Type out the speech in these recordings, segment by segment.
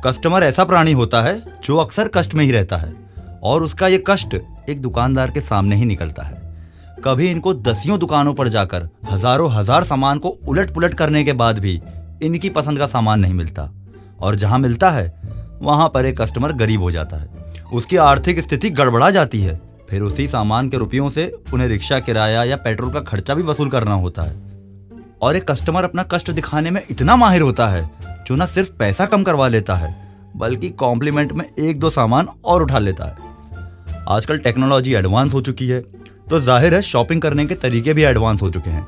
Customer ऐसा प्राणी होता है जो अक्सर कष्ट में ही रहता है और उसका ये कष्ट एक दुकानदार के सामने ही निकलता है। कभी इनको दसियों दुकानों पर जाकर हजारों हजार सामान को उलट पुलट करने के बाद भी इनकी पसंद का सामान नहीं मिलता, और जहां मिलता है वहां पर एक कस्टमर गरीब हो जाता है। उसकी आर्थिक स्थिति गड़बड़ा जाती है। फिर उसी सामान के रुपयों से उन्हें रिक्शा किराया या पेट्रोल का खर्चा भी वसूल करना होता है। और एक कस्टमर अपना कष्ट दिखाने में इतना माहिर होता है जो न सिर्फ पैसा कम करवा लेता है बल्कि कॉम्प्लीमेंट में एक दो सामान और उठा लेता है। आजकल टेक्नोलॉजी एडवांस हो चुकी है तो जाहिर है शॉपिंग करने के तरीके भी एडवांस हो चुके हैं।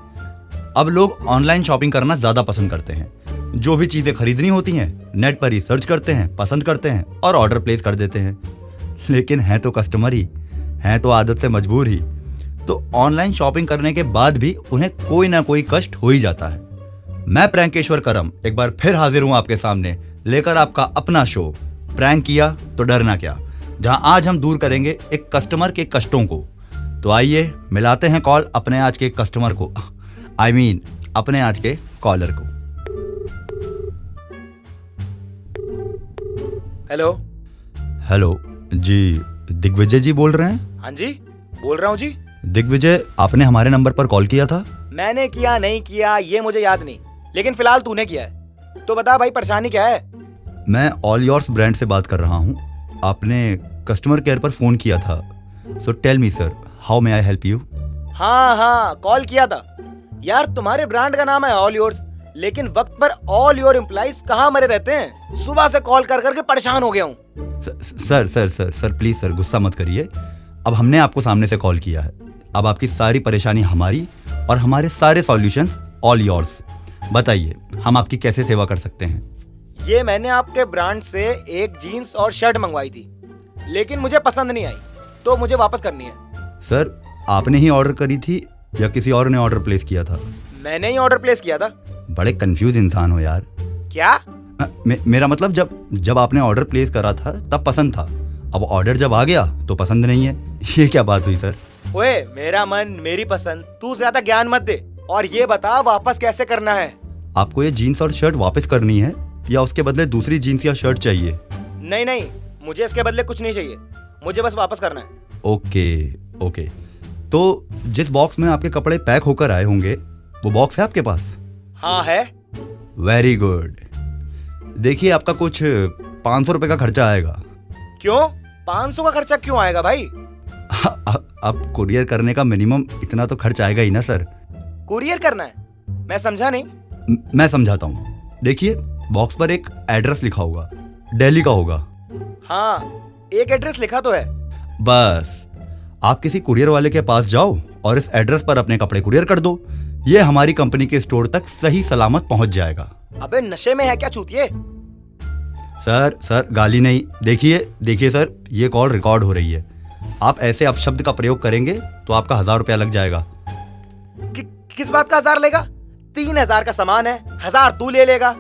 अब लोग ऑनलाइन शॉपिंग करना ज़्यादा पसंद करते हैं। जो भी चीज़ें खरीदनी होती हैं नेट पर ही सर्च करते हैं, पसंद करते हैं और ऑर्डर प्लेस कर देते हैं। लेकिन हैं तो कस्टमर ही, हैं तो आदत से मजबूर ही, तो ऑनलाइन शॉपिंग करने के बाद भी उन्हें कोई ना कोई कष्ट हो ही जाता है। मैं प्रैंकेश्वर करम एक बार फिर हाजिर हूँ आपके सामने लेकर आपका अपना शो प्रैंक किया तो डरना क्या, जहां आज हम दूर करेंगे एक कस्टमर के कष्टों को। तो आइए मिलाते हैं कॉल अपने आज के कस्टमर को, अपने आज के कॉलर को। हेलो। हेलो जी, दिग्विजय जी बोल रहे हैं? हाँ जी, बोल रहा हूँ जी। दिग्विजय, आपने हमारे नंबर पर कॉल किया था? मैंने किया नहीं किया ये मुझे याद नहीं, लेकिन फिलहाल तूने किया है। तो बता भाई, परेशानी क्या है? मैं ऑल योर्स ब्रांड से बात कर रहा हूँ। आपने कस्टमर केयर पर फोन किया था। So tell me sir, how may I help you? हाँ, कॉल किया था यार। तुम्हारे ब्रांड का नाम है ऑल योर्स, लेकिन वक्त पर ऑल योर एम्प्लॉइज कहाँ मरे रहते हैं। सुबह से कॉल कर करके परेशान हो गया हूँ। Sir sir sir sir please sir, गुस्सा मत करिए। अब हमने आपको सामने से कॉल किया है। अब आपकी सारी परेशानी हमारी और हमारे सारे सॉल्यूशंस ऑल योर्स। बताइए हम आपकी कैसे सेवा कर सकते हैं? ये मैंने आपके ब्रांड से एक जीन्स और शर्ट मंगवाई थी, लेकिन मुझे पसंद नहीं आई, तो मुझे वापस करनी है। सर, आपने ही ऑर्डर करी थी या किसी और ने ऑर्डर प्लेस किया था? मैंने ही ऑर्डर प्लेस किया था। बड़े कंफ्यूज इंसान हो यार। क्या? मेरा मतलब जब आपने ऑर्डर प्लेस करा था तब पसंद था, अब ऑर्डर जब आ गया तो पसंद नहीं है। ये क्या बात हुई सर? ओए, मेरा मन मेरी पसंद, तू ज्यादा ज्ञान मत दे और ये बता वापस कैसे करना है। आपको ये जीन्स और शर्ट वापस करनी है या उसके बदले दूसरी जीन्स या शर्ट चाहिए? नहीं, मुझे इसके बदले कुछ नहीं चाहिए, मुझे बस वापस करना है। ओके। तो जिस बॉक्स में आपके कपड़े पैक होकर आए होंगे वो बॉक्स है आपके पास? हाँ है। Very good. देखिए आपका कुछ 500 रुपए का खर्चा आएगा। क्यों? 500 का खर्चा क्यों आएगा भाई? अब कुरियर करने का मिनिमम इतना तो खर्च आएगा ही ना सर। कुरियर करना है? मैं समझा नहीं। मैं समझाता हूँ। देखिए बॉक्स पर एक एड्रेस लिखा होगा, दिल्ली का होगा। हाँ, एक एड्रेस लिखा तो है। बस आप किसी कुरियर वाले के पास जाओ और इस एड्रेस पर अपने कपड़े कुरियर कर दो। ये हमारी कंपनी के स्टोर तक सही सलामत पहुंच जाएगा। अबे नशे में है क्या चूतिए? सर गाली नहीं। देखिए सर, ये कॉल रिकॉर्ड हो रही है। आप ऐसे अपशब्द का प्रयोग करेंगे तो आपका 1000 रुपया लग जाएगा। किस बात का 1000 लेगा? 3000 का सामान है, 1000 तू ले लेगा।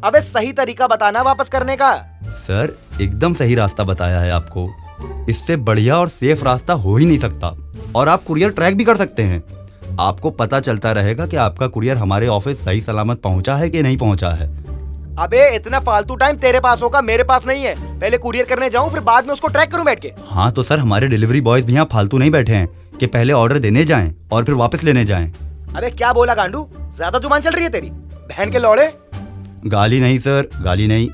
अबे सही तरीका बताना वापस करने का। सर एकदम सही रास्ता बताया है आपको। इससे बढ़िया और सेफ रास्ता हो ही नहीं सकता। और आप कुरियर ट्रैक भी कर सकते हैं। आपको पता चलता रहेगा कि आपका कुरियर हमारे ऑफिस सही सलामत पहुंचा है कि नहीं पहुंचा है। अबे इतना फालतू टाइम तेरे पास होगा, मेरे पास नहीं है। पहले कुरियर करने जाऊं फिर बाद में उसको ट्रैक करूं बैठ के। हाँ तो सर, हमारे डिलीवरी बॉयज भी यहाँ फालतू नहीं बैठे हैं कि पहले ऑर्डर देने जाएं और फिर वापस लेने जाएं। अबे क्या बोला गांडू? ज्यादा जुबान चल रही है तेरी, बहन के लौड़े। गाली नहीं सर, गाली नहीं।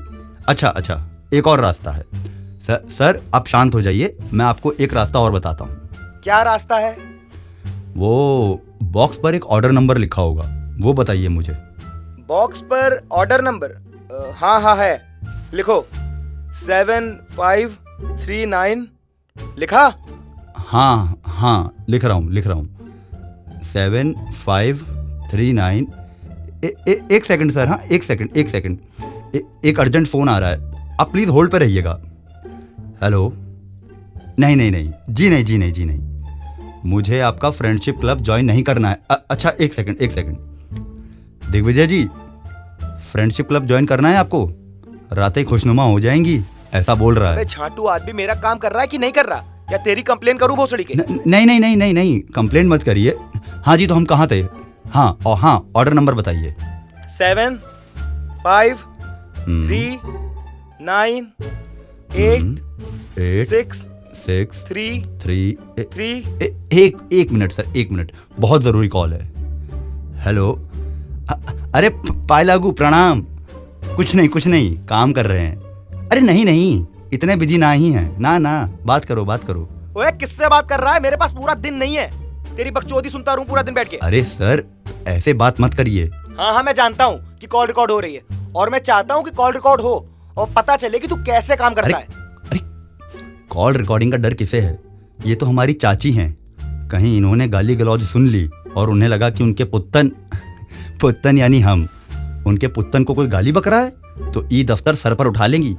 अच्छा, एक और रास्ता है। सर आप शांत हो जाइए, मैं आपको एक रास्ता और बताता हूँ। क्या रास्ता है? वो बॉक्स पर एक ऑर्डर नंबर लिखा होगा, वो बताइए मुझे। बॉक्स पर ऑर्डर नंबर? हाँ है, लिखो 7539। लिखा? हाँ लिख रहा हूँ 7539। एक सेकंड सर, हाँ एक सेकंड। एक अर्जेंट फोन आ रहा है, आप प्लीज होल्ड पे रहिएगा। हेलो? नहीं जी नहीं, मुझे आपका फ्रेंडशिप क्लब ज्वाइन नहीं करना है। अच्छा एक सेकंड। दिग्विजय जी, फ्रेंडशिप क्लब ज्वाइन करना है आपको? रातें खुशनुमा हो जाएंगी, ऐसा बोल रहा है। छाटू आदमी मेरा काम कर रहा है कि नहीं कर रहा? या तेरी कंप्लेन करूं भोसड़ी के? नहीं, कंप्लेन मत करिए। हाँ जी, तो हम कहाँ थे? हाँ ऑर्डर नंबर बताइए। 7539। 9 8 8 6 6 3 3 3 एक मिनट सर, एक मिनट, बहुत ज़रूरी कॉल है। हेलो, अरे पायलागू प्रणाम। कुछ नहीं, काम कर रहे हैं। अरे नहीं, इतने बिजी ना ही हैं। ना, बात करो। ओए किससे बात कर रहा है? मेरे पास पूरा दिन नहीं है, तेरी बकचोदी सुनता रहूं पूरा दिन बैठ के। अरे सर, ऐसे बात मत करिए। हाँ, मैं जानता हूँ कि कॉल रिकॉर्ड हो रही है, और मैं चाहता हूँ कि कॉल रिकॉर्ड हो और पता चले कि तू कैसे काम करता है। अरे कॉल रिकॉर्डिंग का डर किसे है? ये तो हमारी चाची हैं। कहीं इन्होंने गाली गलौज सुन ली और उन्हें लगा कि उनके पुत्तन यानी हम, उनके पुत्तन को कोई गाली बक रहा है तो ई दफ्तर सर पर उठा लेंगी।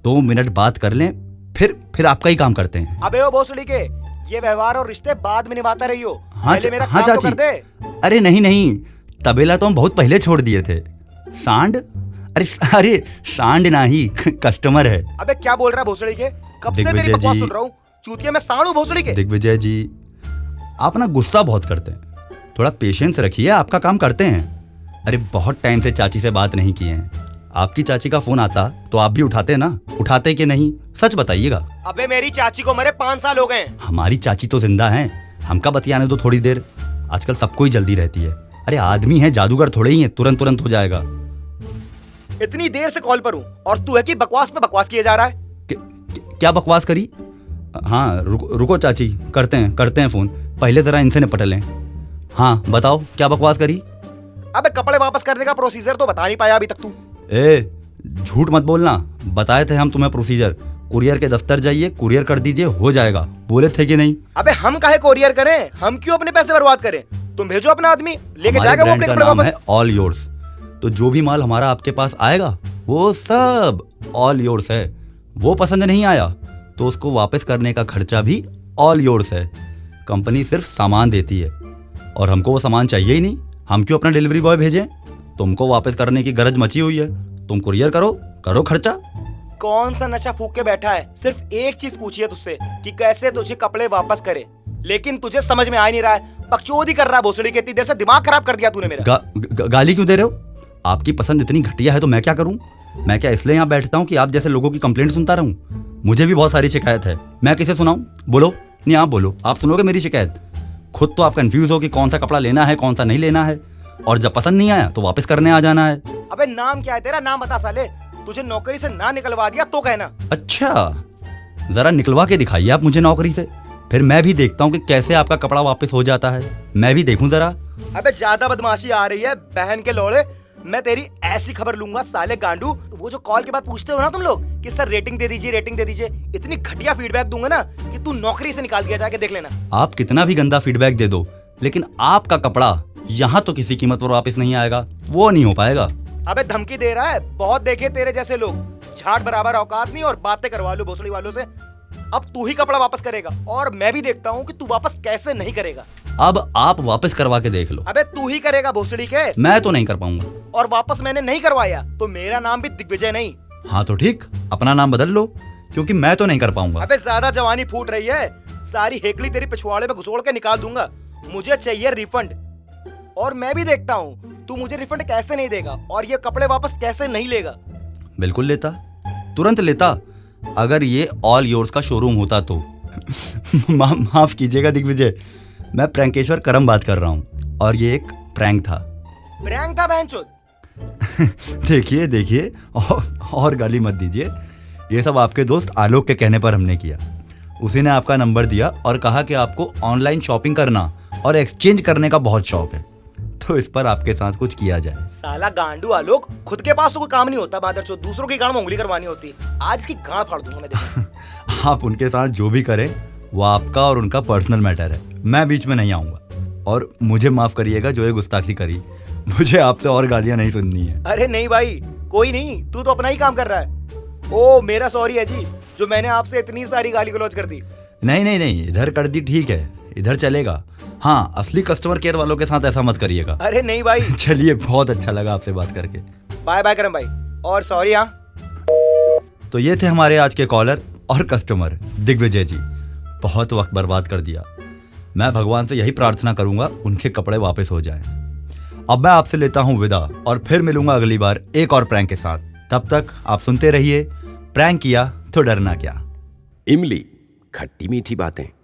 2 मिनट बात कर लें, फिर आपका ही काम करते हैं। अबे ओ भोसड़ी के, ये व्यवहार और रिश्ते बाद में निभाता रहियो। पहले मेरा हाँ काम तो चाची। कर दे। अरे नहीं, तबेला तो हम बहुत पहले छोड़ दिए थे। सांड? अरे सांड नहीं, कस्टमर है। अबे क्या बोल रहा है भोसड़ी के? कब से तेरी दिग्विजय बकवास जी। सुन रहा हूँ। चूतिया मैं सांड हूँ भोसड़ी के? दिग्विजय जी, आप ना गुस्सा बहुत करते हैं, थोड़ा पेशेंस रखिए, आपका काम करते हैं। अरे बहुत टाइम से चाची से बात नहीं की है। आपकी चाची का फोन आता तो आप भी उठाते ना? उठाते कि नहीं, सच बताइएगा। अबे मेरी चाची को मरे 5 साल हो गए हैं। हमारी चाची तो जिंदा हैं, हमका बतियाने दो थोड़ी देर। आजकल सबको ही जल्दी रहती है। अरे आदमी है, जादूगर थोड़े ही है, तुरंत हो जाएगा। इतनी देर से कॉल पर हूँ और तू है कि बकवास पे बकवास किए जा रहा है। क्या बकवास करी? हाँ रुको चाची, करते हैं फोन, पहले जरा इनसे निपट लें। हाँ बताओ, क्या बकवास करी? अबे कपड़े वापस करने का प्रोसीजर तो बता नहीं पाया अभी तक तू। झूठ मत बोलना, बताए थे हम तुम्हें प्रोसीजर। कुरियर के दफ्तर जाइए, कुरियर कर दीजिए, हो जाएगा। बोले थे कि नहीं? अबे हम काहे कोरियर करें? हम क्यों अपने पैसे बर्बाद करें? तुम भेजो अपना आदमी, लेके जाएगा वो अपने कपड़े वापस। ऑल योर्स, तो जो भी माल हमारा आपके पास आएगा वो सब ऑल योर्स है। वो पसंद नहीं आया तो उसको वापस करने का खर्चा भी ऑल योर्स है। कंपनी सिर्फ सामान देती है और हमको वो सामान चाहिए ही नहीं। हम क्यों अपना डिलीवरी बॉय भेजें? तुमको वापस करने की गरज मची हुई है, तुम कुरियर करो खर्चा। कौन सा नशा फूक के बैठा है? सिर्फ एक चीज पूछी है तुझसे कि कैसे तुझे कपड़े वापस करे, लेकिन तुझे समझ में आ नहीं रहा है। बकचोदी कर रहा है भोसड़ी के। इतनी देर से दिमाग खराब कर दिया तूने मेरा। गाली क्यों दे रहे हो? आपकी पसंद इतनी घटिया है तो मैं क्या करूं? मैं क्या इसलिए यहाँ बैठता हूँ कि आप जैसे लोगों की कंप्लेंट सुनता रहूं? मुझे भी बहुत सारी शिकायत है, मैं किसे सुनाऊं? बोलो, नहीं आप बोलो, आप सुनोगे मेरी शिकायत? खुद तो आप कंफ्यूज हो कि कौन सा कपड़ा लेना है, कौन सा नहीं लेना है, और जब पसंद नहीं आया तो वापस करने आ जाना है। अबे नाम क्या है तेरा? नाम बता साले। तुझे नौकरी से ना निकलवा दिया तो कहना। अच्छा, जरा निकलवा के दिखाइए आप मुझे नौकरी से, फिर मैं भी देखता हूँ कि कैसे आपका कपड़ा वापस हो जाता है। मैं भी देखूं जरा। अबे ज्यादा बदमाशी आ रही है बहन के लोड़े। मैं तेरी ऐसी खबर लूंगा साले गांडू। वो जो कॉल के बाद पूछते हो ना तुम लोग कि सर रेटिंग दे दीजिए, इतनी घटिया फीडबैक दूंगा ना कि तू नौकरी से निकाल दिया, जाके देख लेना। आप कितना भी गंदा फीडबैक दे दो, लेकिन आपका कपड़ा यहाँ तो किसी कीमत पर वापस नहीं आएगा, वो नहीं हो पाएगा। अबे धमकी दे रहा है? बहुत देखे तेरे जैसे लोग, झाड़ बराबर औकात नहीं और बातें करवा लो भोसड़ी वालों से। अब तू ही कपड़ा वापस करेगा और मैं भी देखता हूँ कि तू वापस कैसे नहीं करेगा। अब आप वापस करवा के देख लो। अबे तू ही करेगा भोसड़ी के। मैं तो नहीं कर पाऊंगा। और वापस मैंने नहीं करवाया तो मेरा नाम भी दिग्विजय नहीं। हाँ तो ठीक, अपना नाम बदल लो, क्योंकि मैं तो नहीं कर पाऊंगा। अबे ज्यादा जवानी फूट रही है, सारी हेकड़ी तेरी पिछवाड़े में घुसोड़ के निकाल दूंगा। मुझे चाहिए रिफंड, और मैं भी देखता हूँ तू मुझे रिफंड कैसे नहीं देगा और ये कपड़े वापस कैसे नहीं लेगा। बिल्कुल लेता, तुरंत लेता, अगर ये ऑल योर्स का शोरूम होता तो। माफ कीजिएगा दिग्विजय, मैं प्रैंकेश्वर करम बात कर रहा हूँ और ये एक प्रैंक था। प्रैंक था बहनचोद? देखिए और गाली मत दीजिए। ये सब आपके दोस्त आलोक के कहने पर हमने किया। उसी ने आपका नंबर दिया और कहा कि आपको ऑनलाइन शॉपिंग करना और एक्सचेंज करने का बहुत शौक है, तो इस पर आपके साथ कुछ किया जाए। साला गांडू आलोक, खुद के पास तो कोई काम नहीं होता बादरचोद, दूसरों की गांड में उंगली करवानी होती। आज इसकी गांड फाड़ दूंगा मैं, देखो। आप उनके साथ जो भी करें वो आपका और उनका पर्सनल मैटर है, मैं बीच में नहीं आऊंगा। और मुझे माफ करिएगा जो ये गुस्ताखी करी, मुझे आपसे और गालियां नहीं सुननी है। अरे नहीं भाई, कोई नहीं, तू तो अपना ही काम कर रहा है। ओ मेरा सॉरी है जी, जो मैंने आपसे इतनी सारी गाली गलौज कर दी। नहीं, इधर कर दी ठीक है, इधर चलेगा। हाँ, असली कस्टमर केयर वालों के साथ ऐसा मत करिएगा। अरे नहीं भाई। चलिए, बहुत अच्छा लगा आपसे बात करके। बाय बाय करम भाई, और सॉरी। हाँ, तो ये थे हमारे आज के कॉलर और कस्टमर दिग्विजय जी। बहुत वक्त बर्बाद कर दिया। मैं भगवान से यही प्रार्थना करूंगा उनके कपड़े वापस हो जाएं। अब मैं आपसे लेता हूं विदा और फिर मिलूंगा अगली बार एक और प्रैंक के साथ। तब तक आप सुनते रहिए प्रैंक किया तो डरना क्या। इमली, खट्टी मीठी बातें।